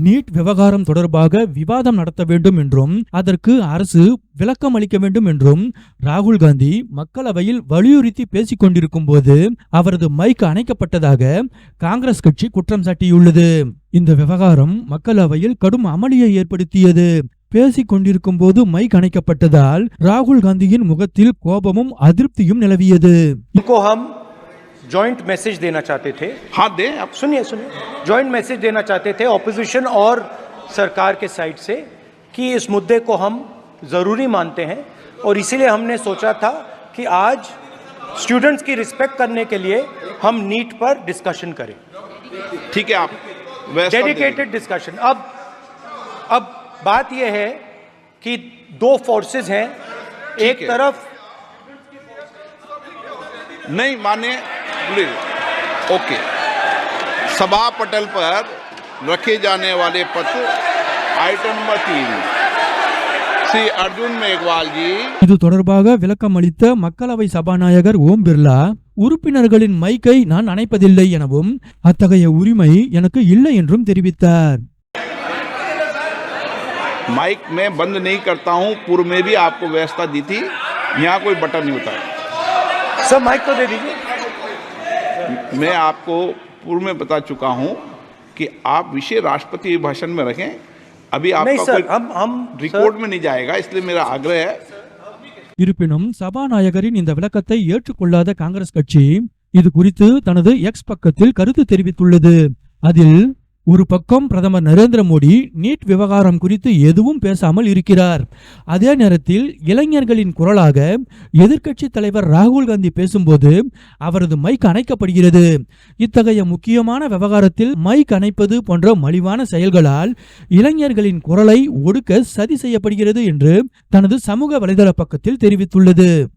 NEET விவகாரம் தொடர்பாக விவாதம் நடத்த வேண்டும் என்றும் அதற்கு அரசு விளக்கம் அளிக்க வேண்டும் என்றும் ராகுல் காந்தி மக்களவையில் வலியுறுத்தி பேசிக் கொண்டிருக்கும் போது அவரது மைக் அணைக்கப்பட்டதாக காங்கிரஸ் கட்சி குற்றம் சாட்டியுள்ளது. இந்த விவகாரம் மக்களவையில் கடும் அமளியை ஏற்படுத்தியது. பேசிக் கொண்டிருக்கும் போது மைக் அணைக்கப்பட்டதால் ராகுல் காந்தியின் முகத்தில் கோபமும் அதிருப்தியும் நிலவியது. जॉइंट मैसेज देना चाहते थे। हाँ दे, आप सुनिए जॉइंट मैसेज देना चाहते थे ऑपोजिशन और सरकार के साइड से कि इस मुद्दे को हम ज़रूरी मानते हैं और इसीलिए हमने सोचा था कि आज स्टूडेंट्स की रिस्पेक्ट करने के लिए हम नीट पर डिस्कशन करें। ठीक है, आप डेडिकेटेड डिस्कशन। अब बात यह है कि दो फोर्सेस हैं, एक तरफ नहीं माने ओके, सभा पटल पर रखे जाने वाले पत्र आइटम नंबर 3 श्री अर्जुन मेघवाल जी இது தொடர்பாக விளக்கம் அளித்த மக்களவை சபாநாயகர் ஓம் பிர்லா, உறுப்பினர்களின் மைக்கை நான் அணைப்பதில்லை எனவும் அத்தகைய உரிமை எனக்கு இல்லை என்றும் தெரிவித்தார். माइक में बंद नहीं करता हूं, पूर्व में भी आपको व्यवस्था दी थी, यहाँ कोई बटन नहीं होता। सब माइक तो दे दीजिए। मैं आपको पूर्व में बता चुका हूं कि आप विषय राष्ट्रपति भाषण में रखें, अभी आपका सर, कोई हम रिकॉर्ड में नहीं जाएगा, इसलिए मेरा आग्रह है। இருப்பினும் சபாநாயகரின் இந்த விளக்கத்தை ஏற்றுக்கொள்ளாத காங்கிரஸ் கட்சி இது குறித்து தனது எக்ஸ் பக்கத்தில் கருத்து தெரிவித்துள்ளது. அதில் ஒரு பக்கம் பிரதமர் நரேந்திர மோடி நீட் விவகாரம் குறித்து எதுவும் பேசாமல் இருக்கிறார். அதே நேரத்தில் இளைஞர்களின் குரலாக எதிர்க்கட்சி தலைவர் ராகுல் காந்தி பேசும்போது அவரது மைக் அணைக்கப்படுகிறது. இத்தகைய முக்கியமான விவகாரத்தில் மைக் அணைப்பது போன்ற மலிவான செயல்களால் இளைஞர்களின் குரலை ஒடுக்க சதி செய்யப்படுகிறது என்று தனது சமூக வலைதள பக்கத்தில் தெரிவித்துள்ளது.